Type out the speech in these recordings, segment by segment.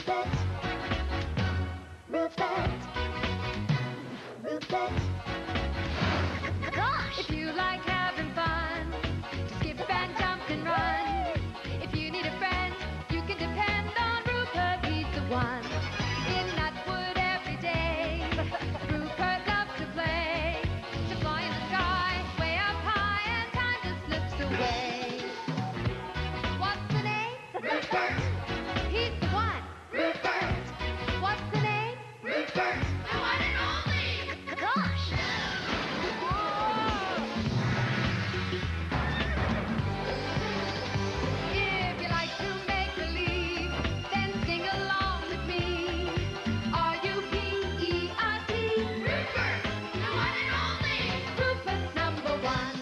Rupert. Rupert. Rupert. Gosh! If you like having fun, skip and jump and run. If you need a friend, you can depend on Rupert, he's the one. In Nutwood every day, Rupert loves to play. To fly in the sky, way up high, and time just slips away. What's the name? Rupert. He's the one. Rupert. What's the name? Rupert. The one and only. Gosh! If you like to make believe, then sing along with me. R-U-P-E-R-T. Rupert. The one and only. Rupert's number one.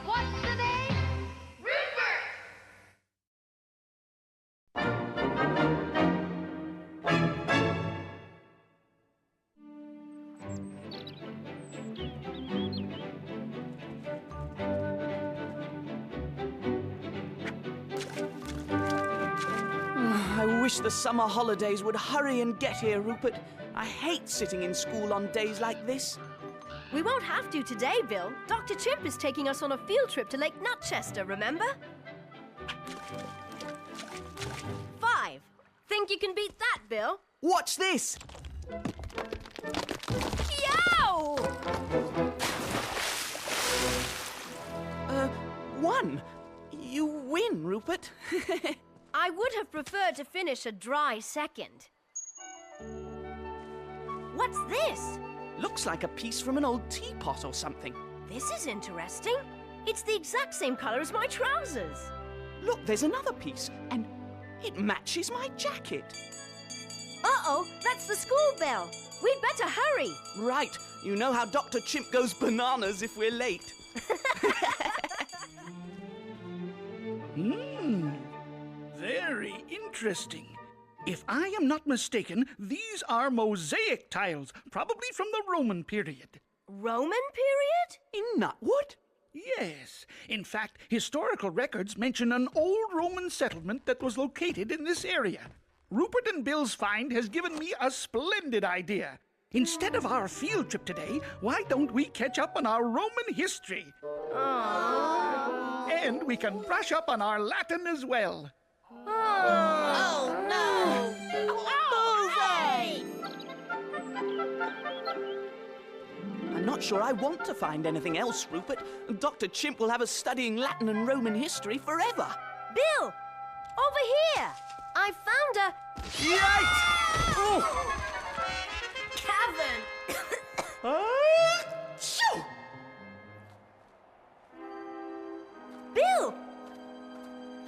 What's the name? Rupert. I wish the summer holidays would hurry and get here, Rupert. I hate sitting in school on days like this. We won't have to today, Bill. Dr. Chimp is taking us on a field trip to Lake Nutchester, remember? 5. Think you can beat that, Bill? Watch this! Yow! 1. You win, Rupert. I would have preferred to finish a dry second. What's this? Looks like a piece from an old teapot or something. This is interesting. It's the exact same color as my trousers. Look, there's another piece, and it matches my jacket. Uh-oh, that's the school bell. We'd better hurry. Right, you know how Dr. Chimp goes bananas if we're late. Very interesting. If I am not mistaken, these are mosaic tiles, probably from the Roman period. Roman period? In Nutwood? Yes. In fact, historical records mention an old Roman settlement that was located in this area. Rupert and Bill's find has given me a splendid idea. Instead of our field trip today, why don't we catch up on our Roman history? And we can brush up on our Latin as well. Oh, no! I'm not sure I want to find anything else, Rupert. Dr. Chimp will have us studying Latin and Roman history forever. Bill! Over here! I found a... Yikes! Oh! cavern! Achoo! Bill!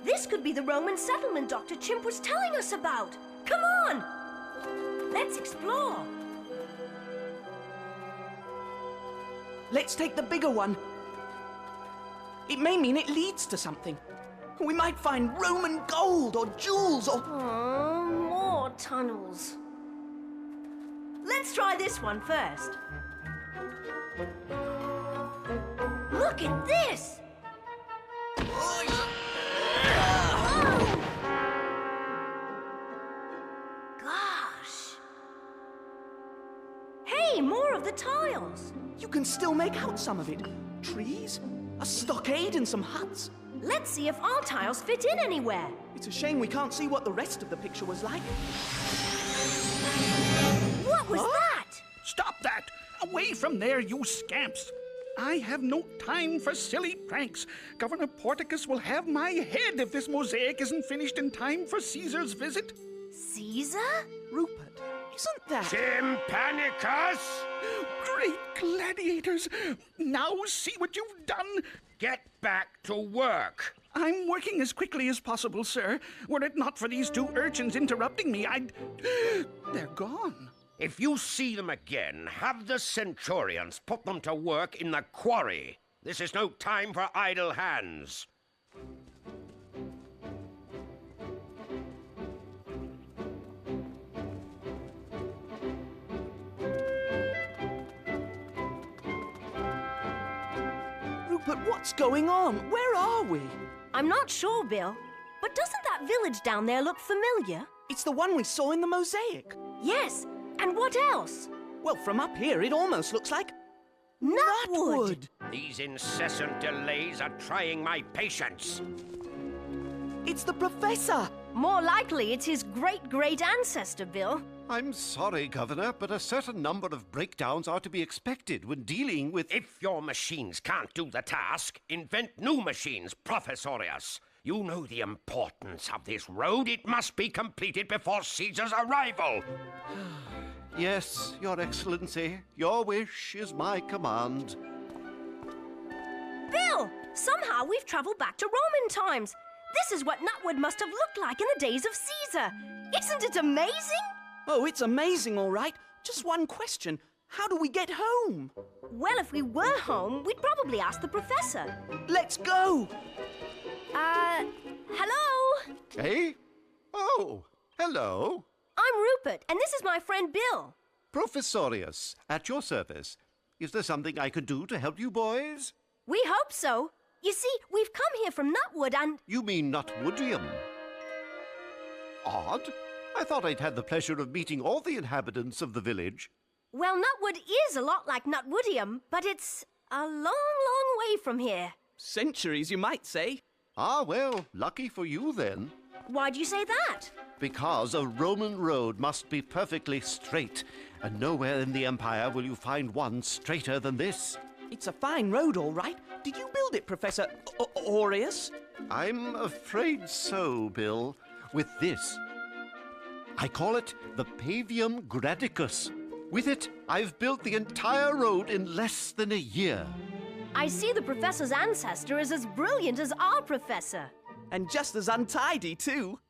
This could be the Roman settlement Dr. Chimp was telling us about. Come on! Let's explore. Let's take the bigger one. It may mean it leads to something. We might find Roman gold or jewels or... Oh, more tunnels. Let's try this one first. Look at this! Oh! Gosh! Hey, more of the tiles! You can still make out some of it. Trees, a stockade and some huts. Let's see if our tiles fit in anywhere. It's a shame we can't see what the rest of the picture was like. What was that? Stop that! Away from there, you scamps! I have no time for silly pranks. Governor Porticus will have my head if this mosaic isn't finished in time for Caesar's visit. Caesar? Rupert, isn't that... Tympanicus! Great gladiators! Now see what you've done! Get back to work. I'm working as quickly as possible, sir. Were it not for these two urchins interrupting me, I'd... They're gone. If you see them again, have the centurions put them to work in the quarry. This is no time for idle hands. Rupert, what's going on? Where are we? I'm not sure, Bill. But doesn't that village down there look familiar? It's the one we saw in the mosaic. Yes, and what else? Well, from up here, it almost looks like Nutwood! These incessant delays are trying my patience. It's the professor. More likely, it's his great-great ancestor, Bill. I'm sorry, Governor, but a certain number of breakdowns are to be expected when dealing with... If your machines can't do the task, invent new machines, Professorius. You know the importance of this road. It must be completed before Caesar's arrival. Yes, Your Excellency. Your wish is my command. Bill! Somehow we've traveled back to Roman times. This is what Nutwood must have looked like in the days of Caesar. Isn't it amazing? Oh, it's amazing, all right. Just one question. How do we get home? Well, if we were home, we'd probably ask the professor. Let's go. Hello? Hey? Oh, hello. I'm Rupert, and this is my friend Bill. Professorius, at your service. Is there something I could do to help you boys? We hope so. You see, we've come here from Nutwood and... You mean Nutwoodium? Odd. I thought I'd had the pleasure of meeting all the inhabitants of the village. Well, Nutwood is a lot like Nutwoodium, but it's a long, long way from here. Centuries, you might say. Ah, well, lucky for you then. Why'd you say that? Because a Roman road must be perfectly straight, and nowhere in the Empire will you find one straighter than this. It's a fine road, all right. Did you build it, Professor Aureus? I'm afraid so, Bill. With this. I call it the Pavium Gradicus. With it, I've built the entire road in less than a year. I see the professor's ancestor is as brilliant as our professor. And just as untidy, too.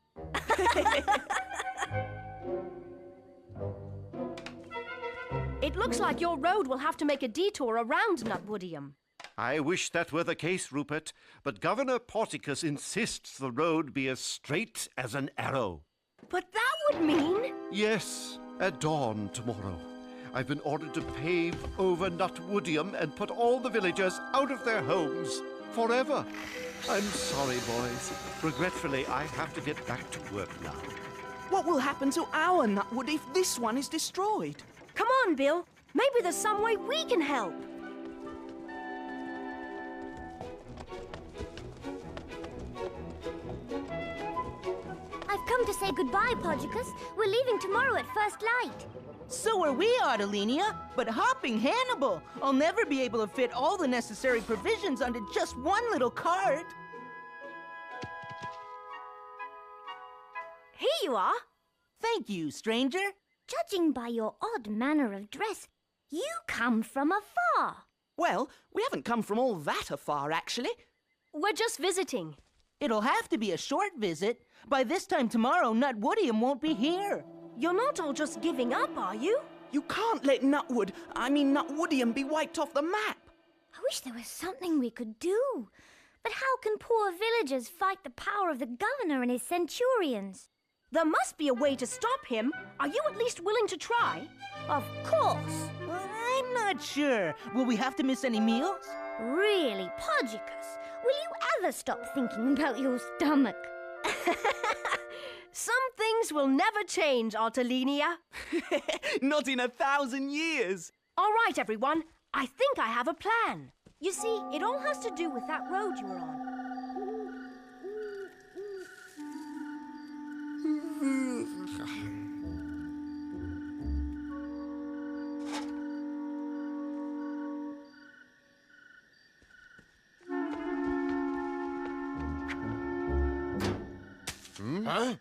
It looks like your road will have to make a detour around Nutwoodium. I wish that were the case, Rupert, but Governor Porticus insists the road be as straight as an arrow. But that would mean... Yes, at dawn tomorrow. I've been ordered to pave over Nutwoodium and put all the villagers out of their homes forever. I'm sorry, boys. Regretfully, I have to get back to work now. What will happen to our Nutwood if this one is destroyed? Come on, Bill. Maybe there's some way we can help. I've come to say goodbye, Podgicus. We're leaving tomorrow at first light. So are we, Artelinia. But hopping Hannibal! I'll never be able to fit all the necessary provisions onto just one little cart. Here you are. Thank you, stranger. Judging by your odd manner of dress, you come from afar. Well, we haven't come from all that afar, actually. We're just visiting. It'll have to be a short visit. By this time tomorrow, Nutwoodium won't be here. You're not all just giving up, are you? You can't let Nutwoodium be wiped off the map. I wish there was something we could do. But how can poor villagers fight the power of the governor and his centurions? There must be a way to stop him. Are you at least willing to try? Of course. I'm not sure. Will we have to miss any meals? Really, Podgicus, will you ever stop thinking about your stomach? Some things will never change, Artelinia. Not in 1,000 years. All right, everyone. I think I have a plan. You see, it all has to do with that road you were on. Huh?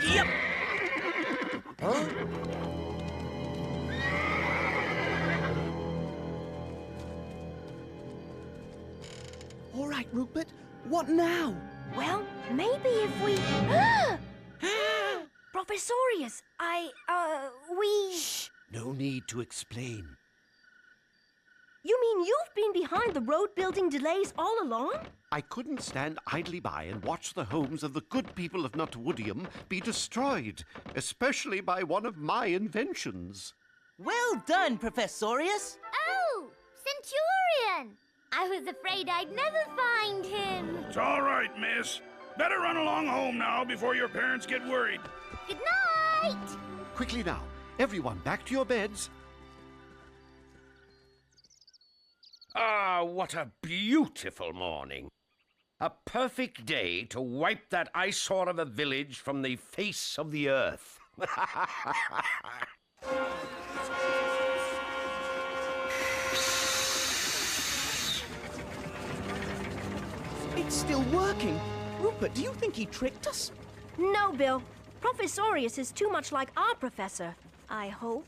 Yep. All right, Rupert. What now? Well, maybe if we... Professorius, we... No need to explain. You mean you've been behind the road-building delays all along? I couldn't stand idly by and watch the homes of the good people of Nutwoodium be destroyed, especially by one of my inventions. Well done, Professorius. Oh, Centurion! I was afraid I'd never find him. It's all right, miss. Better run along home now before your parents get worried. Good night! Quickly now, everyone back to your beds. Ah, what a beautiful morning. A perfect day to wipe that eyesore of a village from the face of the earth. It's still working. Rupert, do you think he tricked us? No, Bill. Professorius is too much like our professor. I hope.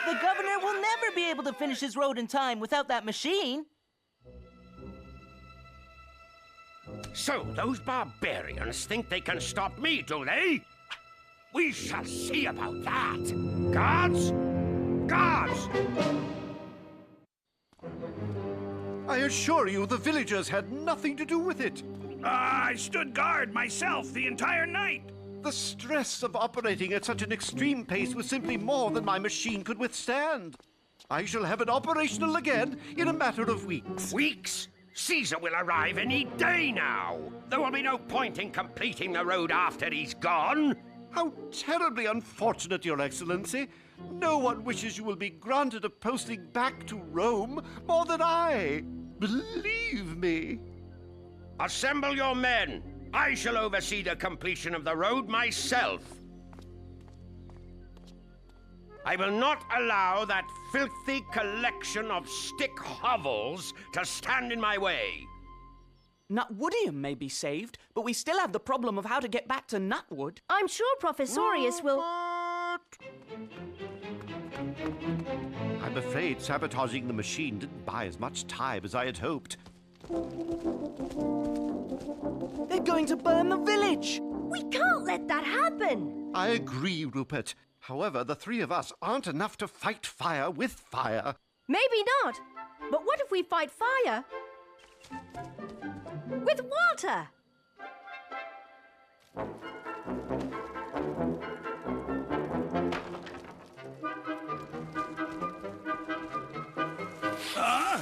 The governor will never be able to finish his road in time without that machine. So those barbarians think they can stop me, do they? We shall see about that. Guards! Guards! I assure you the villagers had nothing to do with it. I stood guard myself the entire night. The stress of operating at such an extreme pace was simply more than my machine could withstand. I shall have it operational again in a matter of weeks. Weeks? Caesar will arrive any day now. There will be no point in completing the road after he's gone. How terribly unfortunate, Your Excellency. No one wishes you will be granted a posting back to Rome more than I. Believe me. Assemble your men. I shall oversee the completion of the road myself. I will not allow that filthy collection of stick hovels to stand in my way. Nutwoodium may be saved, but we still have the problem of how to get back to Nutwood. I'm sure Professorius will... I'm afraid sabotaging the machine didn't buy as much time as I had hoped. They're going to burn the village. We can't let that happen. I agree, Rupert. However, the three of us aren't enough to fight fire with fire. Maybe not. But what if we fight fire with water?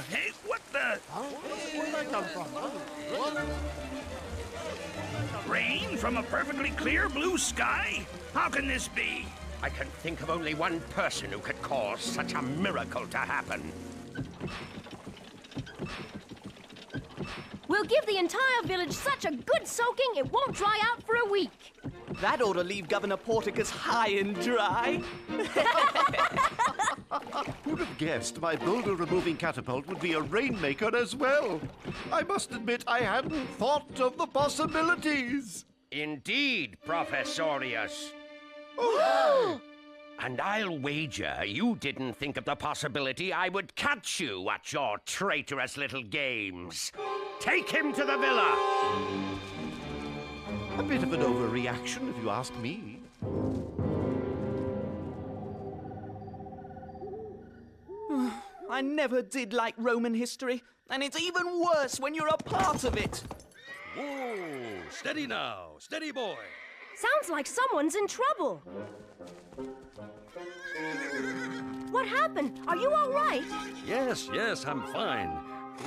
Hey, what the? Where'd that come from? Rain from a perfectly clear blue sky? How can this be? I can think of only one person who could cause such a miracle to happen. We'll give the entire village such a good soaking it won't dry out for a week. That ought to leave Governor Porticus high and dry. Who'd have guessed my boulder-removing catapult would be a rainmaker as well? I must admit I hadn't thought of the possibilities. Indeed, Professorius. Oh! And I'll wager you didn't think of the possibility I would catch you at your traitorous little games. Take him to the villa! A bit of an overreaction, if you ask me. I never did like Roman history, and it's even worse when you're a part of it. Whoa! Steady now. Steady, boy. Sounds like someone's in trouble. What happened? Are you all right? Yes, I'm fine.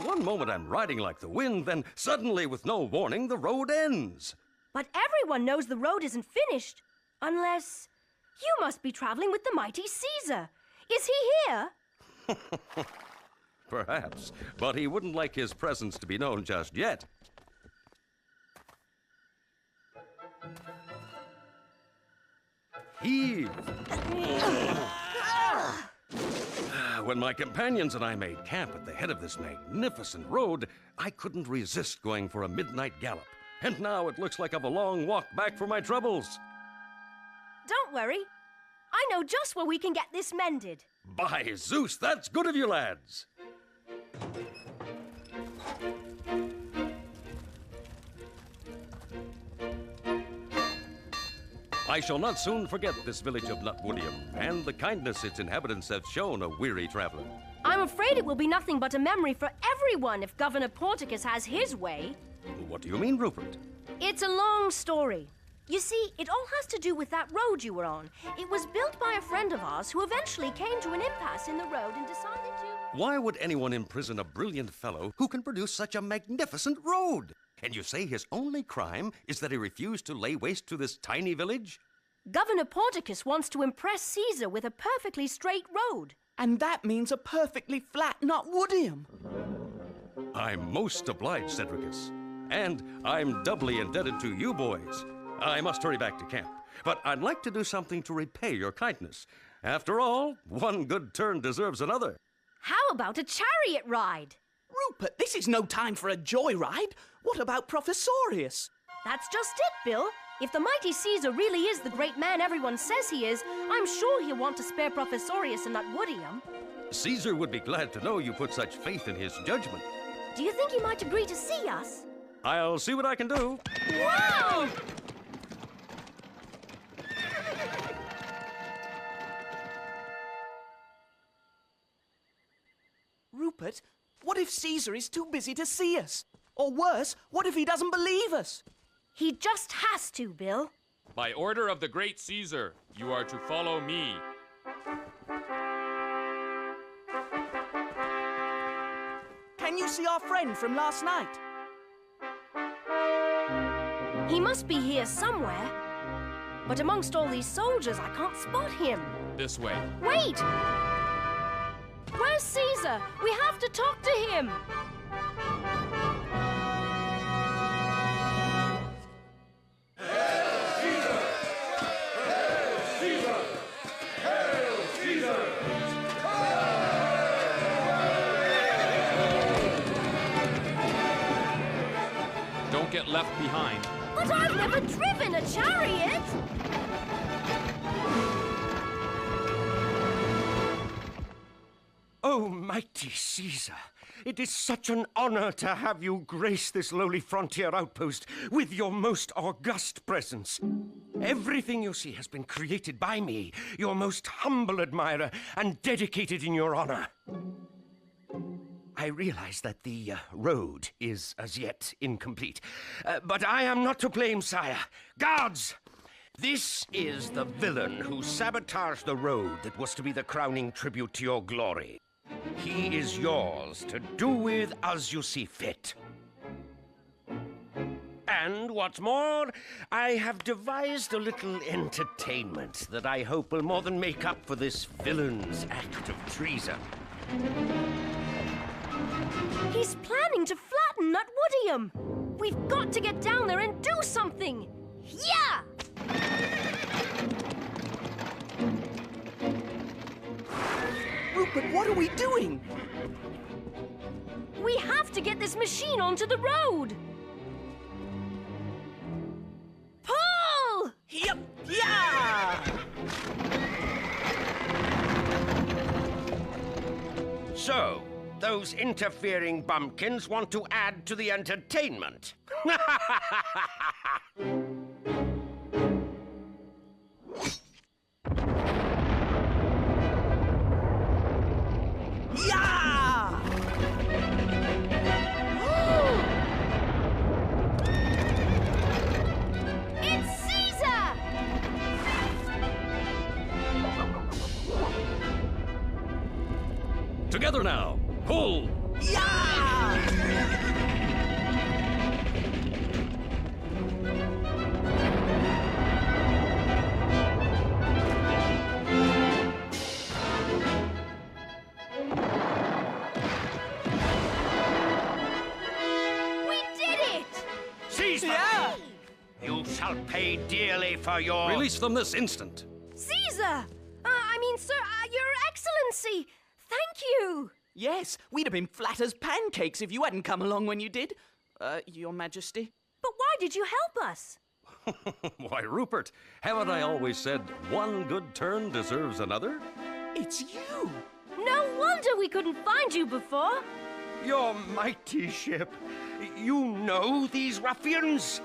One moment I'm riding like the wind, then suddenly, with no warning, the road ends. But everyone knows the road isn't finished. Unless... You must be traveling with the mighty Caesar. Is he here? Perhaps, but he wouldn't like his presence to be known just yet. Heave! When my companions and I made camp at the head of this magnificent road, I couldn't resist going for a midnight gallop. And now it looks like I've a long walk back for my troubles. Don't worry. I know just where we can get this mended. By Zeus, that's good of you lads. I shall not soon forget this village of Nutwoodium, and the kindness its inhabitants have shown a weary traveler. I'm afraid it will be nothing but a memory for everyone if Governor Porticus has his way. What do you mean, Rupert? It's a long story. You see, it all has to do with that road you were on. It was built by a friend of ours who eventually came to an impasse in the road and decided to... Why would anyone imprison a brilliant fellow who can produce such a magnificent road? And you say his only crime is that he refused to lay waste to this tiny village? Governor Porticus wants to impress Caesar with a perfectly straight road. And that means a perfectly flat Nutwoodium. I'm most obliged, Cedricus. And I'm doubly indebted to you boys. I must hurry back to camp. But I'd like to do something to repay your kindness. After all, one good turn deserves another. How about a chariot ride? Rupert, this is no time for a joyride. What about Professorius? That's just it, Bill. If the mighty Caesar really is the great man everyone says he is, I'm sure he'll want to spare Professorius and Nutwoodium. Caesar would be glad to know you put such faith in his judgment. Do you think he might agree to see us? I'll see what I can do. Wow! Rupert, what if Caesar is too busy to see us? Or worse, what if he doesn't believe us? He just has to, Bill. By order of the great Caesar, you are to follow me. Can you see our friend from last night? He must be here somewhere. But amongst all these soldiers, I can't spot him. This way. Wait! Where's Caesar? We have to talk to him. Don't get left behind. But I've never driven a chariot! Oh, mighty Caesar, it is such an honor to have you grace this lowly frontier outpost with your most august presence. Everything you see has been created by me, your most humble admirer, and dedicated in your honor. I realize that the road is as yet incomplete, but I am not to blame, sire. Guards! This is the villain who sabotaged the road that was to be the crowning tribute to your glory. He is yours to do with as you see fit. And what's more, I have devised a little entertainment that I hope will more than make up for this villain's act of treason. He's planning to flatten Nutwoodium. We've got to get down there and do something. Yeah! Rupert, what are we doing? We have to get this machine onto the road. Pull! Yep, yeah! So, those interfering bumpkins want to add to the entertainment. Yeah! It's Caesar! Together now. Pull! Yeah! We did it! Caesar! Yeah! You shall pay dearly for your... Release them this instant. Caesar! Sir, Your Excellency! Thank you! Yes, we'd have been flat as pancakes if you hadn't come along when you did. Your Majesty. But why did you help us? Why, Rupert, haven't I always said one good turn deserves another? It's you! No wonder we couldn't find you before. Your mighty ship. You know these ruffians?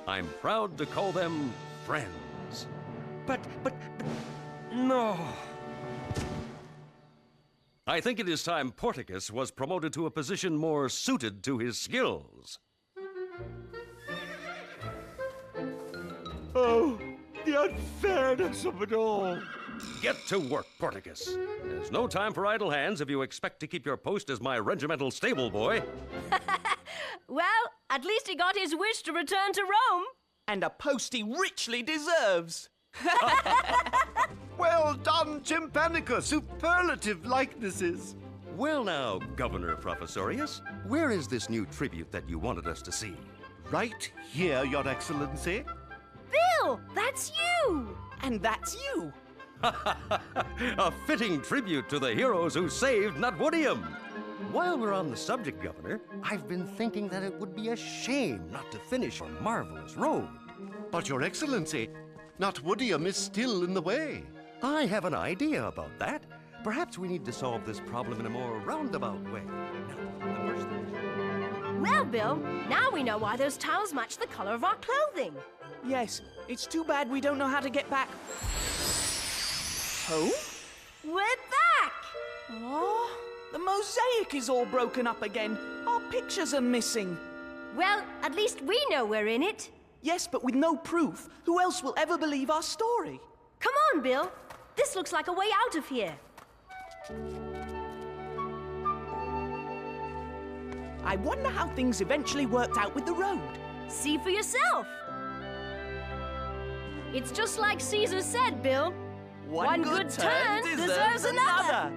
I'm proud to call them friends. But, no. I think it is time Porticus was promoted to a position more suited to his skills. Oh, the unfairness of it all. Get to work, Porticus. There's no time for idle hands if you expect to keep your post as my regimental stable boy. Well, at least he got his wish to return to Rome. And a post he richly deserves. Well done, Tympanicus. Superlative likenesses. Well now, Governor Professorius, where is this new tribute that you wanted us to see? Right here, Your Excellency. Bill, that's you. And that's you. A fitting tribute to the heroes who saved Nutwoodium. While we're on the subject, Governor, I've been thinking that it would be a shame not to finish our marvelous road. But, Your Excellency, Nutwoodium is still in the way. I have an idea about that. Perhaps we need to solve this problem in a more roundabout way. Now, the first thing... Well, Bill, now we know why those towels match the color of our clothing. Yes, it's too bad we don't know how to get back home. We're back! Oh, the mosaic is all broken up again. Our pictures are missing. Well, at least we know we're in it. Yes, but with no proof, who else will ever believe our story? Come on, Bill. This looks like a way out of here. I wonder how things eventually worked out with the road. See for yourself. It's just like Caesar said, Bill. One good turn deserves another.